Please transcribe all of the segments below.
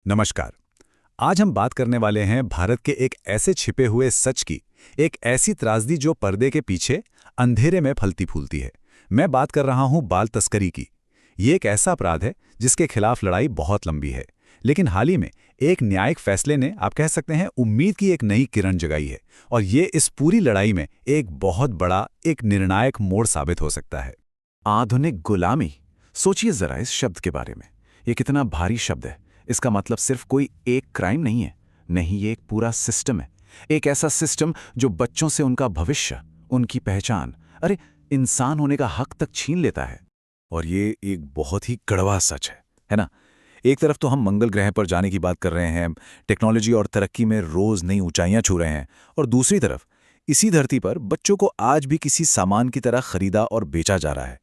नमस्कार। आज हम बात करने वाले हैं भारत के एक ऐसे छिपे हुए सच की, एक ऐसी त्रासदी जो पर्दे के पीछे अंधेरे में फलती फूलती है। मैं बात कर रहा हूं बाल तस्करी की। ये एक ऐसा अपराध है जिसके खिलाफ लड़ाई बहुत लंबी है, लेकिन हाल ही में एक न्यायिक फैसले ने, आप कह सकते हैं, उम्मीद की एक नई किरण जगाई है। और ये इस पूरी लड़ाई में एक बहुत बड़ा, एक निर्णायक मोड़ साबित हो सकता है। आधुनिक गुलामी। सोचिए जरा इस शब्द के बारे में। ये कितना भारी शब्द है। इसका मतलब सिर्फ कोई एक क्राइम नहीं है। नहीं, ये एक पूरा सिस्टम है। एक ऐसा सिस्टम जो बच्चों से उनका भविष्य, उनकी पहचान, अरे इंसान होने का हक तक छीन लेता है। और ये एक बहुत ही कड़वा सच है ना? एक तरफ तो हम मंगल ग्रह पर जाने की बात कर रहे हैं, टेक्नोलॉजी और तरक्की में रोज नई ऊंचाइयां छू रहे हैं, और दूसरी तरफ इसी धरती पर बच्चों को आज भी किसी सामान की तरह खरीदा और बेचा जा रहा है।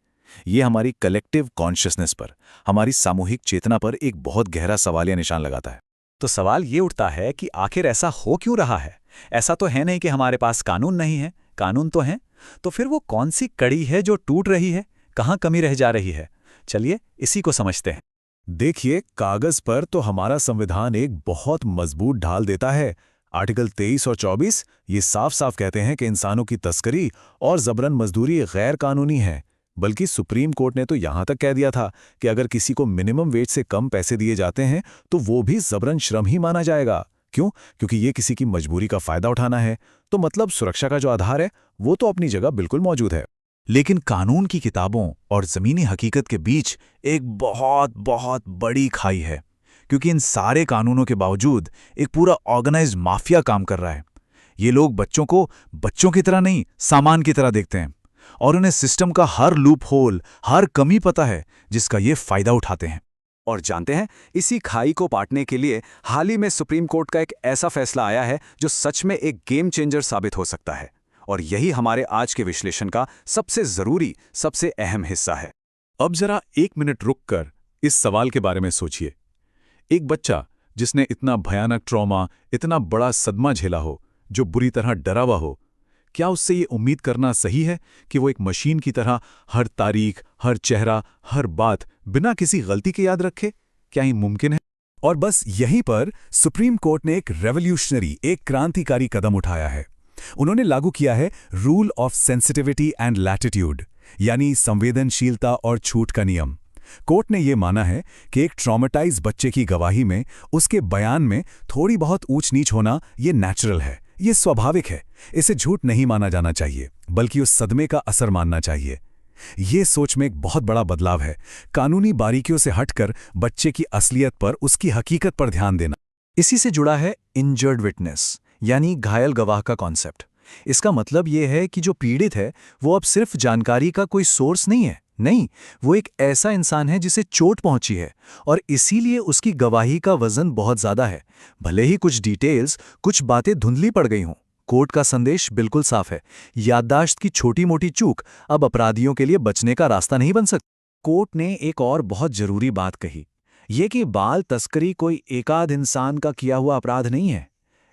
ये हमारी कलेक्टिव कॉन्शियसनेस पर, हमारी सामूहिक चेतना पर एक बहुत गहरा सवालिया निशान लगाता है। तो सवाल ये उठता है कि आखिर ऐसा हो क्यों रहा है? ऐसा तो है नहीं कि हमारे पास कानून नहीं है, कानून तो हैं। तो फिर वो कौन सी कड़ी है जो टूट रही है? कहाँ कमी रह जा रही है? चलिए इसी को समझते हैं। देखिए, कागज पर तो हमारा संविधान एक बहुत मजबूत ढाल देता है। आर्टिकल 23 और 24 ये साफ साफ कहते हैं कि इंसानों की तस्करी और जबरन मजदूरी गैर कानूनी है। बल्कि सुप्रीम कोर्ट ने तो यहां तक कह दिया था कि अगर किसी को मिनिमम वेज से कम पैसे दिए जाते हैं तो वो भी जबरन श्रम ही माना जाएगा। क्यों? क्योंकि ये किसी की मजबूरी का फायदा उठाना है। तो मतलब सुरक्षा का जो आधार है वो तो अपनी जगह बिल्कुल मौजूद है। लेकिन कानून की किताबों और ज़मीनी हकीकत के बीच एक बहुत बहुत बड़ी खाई है, क्योंकि इन सारे कानूनों के बावजूद एक पूरा ऑर्गेनाइज्ड माफिया काम कर रहा है। ये लोग बच्चों को बच्चों की तरह नहीं, सामान की तरह देखते हैं, और उन्हें सिस्टम का हर लूप होल, हर कमी पता है, जिसका ये फायदा उठाते हैं। और जानते हैं, इसी खाई को पाटने के लिए हाल ही में सुप्रीम कोर्ट का एक ऐसा फैसला आया है जो सच में एक गेम चेंजर साबित हो सकता है। और यही हमारे आज के विश्लेषण का सबसे जरूरी, सबसे अहम हिस्सा है। अब जरा 1 मिनट रुककर इस सवाल के बारे में सोचिए। एक बच्चा जिसने इतना भयानक ट्रॉमा, इतना बड़ा सदमा झेला हो, जो बुरी तरह डरा हुआ हो, क्या उससे ये उम्मीद करना सही है कि वो एक मशीन की तरह हर तारीख, हर चेहरा, हर बात बिना किसी गलती के याद रखे? क्या ये मुमकिन है? और बस यहीं पर सुप्रीम कोर्ट ने एक रेवोल्यूशनरी, एक क्रांतिकारी कदम उठाया है। उन्होंने लागू किया है rule of sensitivity and latitude, यानी संवेदनशीलता और छूट का नियम। कोर्ट ने यह माना है कि एक ट्रॉमेटाइज बच्चे की गवाही में, उसके बयान में थोड़ी बहुत ऊंच नीच होना ये नेचुरल है, ये स्वाभाविक है। इसे झूठ नहीं माना जाना चाहिए, बल्कि उस सदमे का असर मानना चाहिए। ये सोच में एक बहुत बड़ा बदलाव है, कानूनी बारीकियों से हटकर बच्चे की असलियत पर, उसकी हकीकत पर ध्यान देना। इसी से जुड़ा है इंजर्ड विटनेस, यानी घायल गवाह का कॉन्सेप्ट। इसका मतलब यह है कि जो पीड़ित है वो अब सिर्फ जानकारी का कोई सोर्स नहीं है, नहीं, वो एक ऐसा इंसान है जिसे चोट पहुंची है, और इसीलिए उसकी गवाही का वजन बहुत ज्यादा है। भले ही कुछ डिटेल्स, कुछ बातें धुंधली पड़ गई हों। कोर्ट का संदेश बिल्कुल साफ है, याददाश्त की छोटी मोटी चूक अब अपराधियों के लिए बचने का रास्ता नहीं बन सकती। कोर्ट ने एक और बहुत जरूरी बात कही, ये कि बाल तस्करी कोई एकाध इंसान का किया हुआ अपराध नहीं है।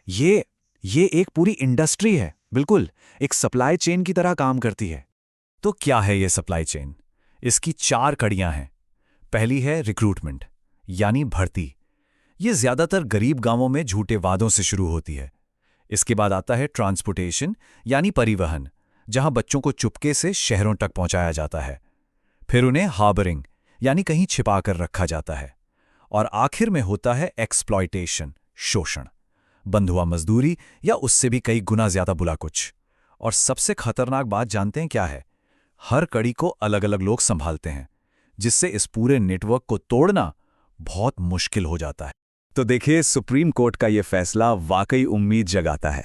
ये एक पूरी इंडस्ट्री है, बिल्कुल एक सप्लाई चेन की तरह काम करती है। तो क्या है ये सप्लाई चेन? इसकी 4 कड़ियां हैं। पहली है रिक्रूटमेंट, यानी भर्ती। ये ज्यादातर गरीब गांवों में झूठे वादों से शुरू होती है। इसके बाद आता है ट्रांसपोर्टेशन, यानी परिवहन, जहां बच्चों को चुपके से शहरों तक पहुंचाया जाता है। फिर उन्हें हार्बरिंग, यानी कहीं छिपा कर रखा जाता है। और आखिर में होता है एक्सप्लॉयटेशन, शोषण, बंधुआ मजदूरी, या उससे भी कई गुना ज्यादा बुरा कुछ। और सबसे खतरनाक बात जानते हैं क्या है? हर कड़ी को अलग अलग लोग संभालते हैं, जिससे इस पूरे नेटवर्क को तोड़ना बहुत मुश्किल हो जाता है। तो देखिए, सुप्रीम कोर्ट का यह फैसला वाकई उम्मीद जगाता है,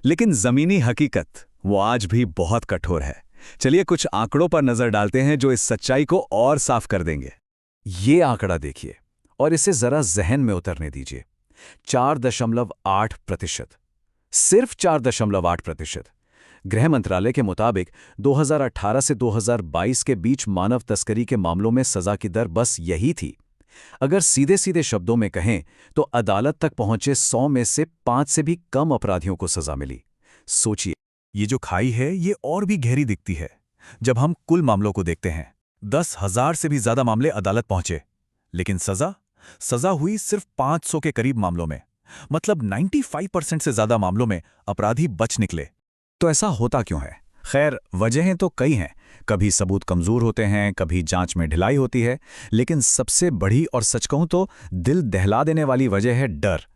लेकिन जमीनी हकीकत वो आज भी बहुत कठोर है। चलिए कुछ आंकड़ों पर नजर डालते हैं जो इस सच्चाई को और साफ कर देंगे। ये आंकड़ा देखिए और इसे जरा जहन में उतरने दीजिए। 4.8%, सिर्फ 4.8%। गृह मंत्रालय के मुताबिक 2018 से 2022 के बीच मानव तस्करी के मामलों में सजा की दर बस यही थी। अगर सीधे सीधे शब्दों में कहें तो अदालत तक पहुंचे 100 में से 5 से भी कम अपराधियों को सजा मिली। सोचिए, ये जो खाई है ये और भी गहरी दिखती है। जब हम कुल मामलों को देखते हैं, 10,000 से भी ज्यादा मामले अदालत पहुंचे, लेकिन सजा सजा हुई सिर्फ 500 के करीब मामलों में। मतलब 95% से ज्यादा मामलों में अपराधी बच निकले। तो ऐसा होता क्यों है? खैर, वजहें तो कई हैं। कभी सबूत कमजोर होते हैं, कभी जांच में ढिलाई होती है, लेकिन सबसे बड़ी और सच कहूं तो दिल दहला देने वाली वजह है डर।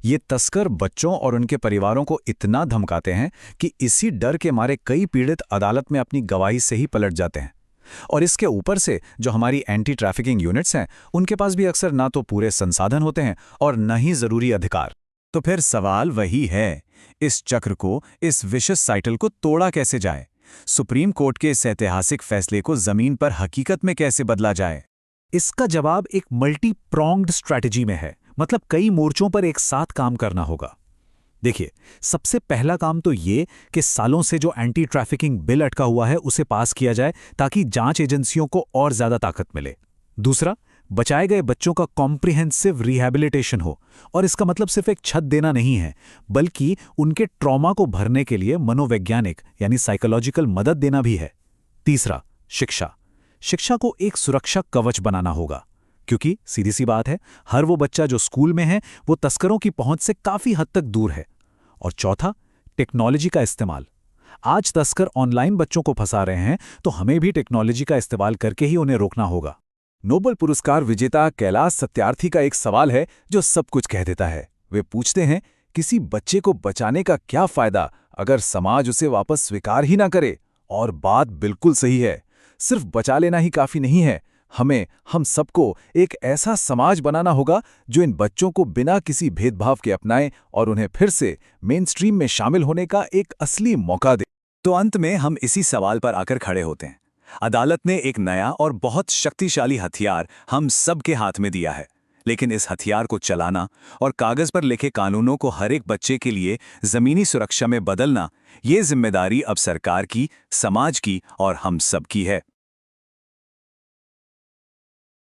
ये तस्कर बच्चों और उनके परिवारों को इतना धमकाते हैं कि इसी डर के मारे कई पीड़ित अदालत में अपनी गवाही से ही पलट जाते हैं। और इसके ऊपर से जो हमारी एंटी ट्रैफिकिंग यूनिट्स हैं, उनके पास भी अक्सर ना तो पूरे संसाधन होते हैं और न ही जरूरी अधिकार। तो फिर सवाल वही है, इस चक्र को, इस विशेष साइकिल को तोड़ा कैसे जाए? सुप्रीम कोर्ट के इस ऐतिहासिक फैसले को जमीन पर हकीकत में कैसे बदला जाए? इसका जवाब एक मल्टी प्रोंग्ड स्ट्रैटेजी में है। मतलब कई मोर्चों पर एक साथ काम करना होगा। देखिए, सबसे पहला काम तो ये कि सालों से जो एंटी ट्रैफिकिंग बिल अटका हुआ है उसे पास किया जाए, ताकि जांच एजेंसियों को और ज्यादा ताकत मिले। दूसरा, बचाए गए बच्चों का कॉम्प्रिहेंसिव रिहैबिलिटेशन हो। और इसका मतलब सिर्फ एक छत देना नहीं है, बल्कि उनके ट्रॉमा को भरने के लिए मनोवैज्ञानिक यानी साइकोलॉजिकल मदद देना भी है। तीसरा, शिक्षा को एक सुरक्षा कवच बनाना होगा, क्योंकि सीधी सी बात है, हर वो बच्चा जो स्कूल में है वो तस्करों की पहुंच से काफी हद तक दूर है। और चौथा, टेक्नोलॉजी का इस्तेमाल। आज तस्कर ऑनलाइन बच्चों को फंसा रहे हैं, तो हमें भी टेक्नोलॉजी का इस्तेमाल करके ही उन्हें रोकना होगा। नोबेल पुरस्कार विजेता कैलाश सत्यार्थी का एक सवाल है जो सब कुछ कह देता है। वे पूछते हैं, किसी बच्चे को बचाने का क्या फायदा अगर समाज उसे वापस स्वीकार ही ना करे? और बात बिल्कुल सही है। सिर्फ बचा लेना ही काफी नहीं है, हम सबको एक ऐसा समाज बनाना होगा जो इन बच्चों को बिना किसी भेदभाव के अपनाए और उन्हें फिर से मेनस्ट्रीम में शामिल होने का एक असली मौका दे। तो अंत में हम इसी सवाल पर आकर खड़े होते हैं। अदालत ने एक नया और बहुत शक्तिशाली हथियार हम सब के हाथ में दिया है, लेकिन इस हथियार को चलाना और कागज पर लिखे कानूनों को हर एक बच्चे के लिए जमीनी सुरक्षा में बदलना, ये जिम्मेदारी अब सरकार की, समाज की और हम सब की है।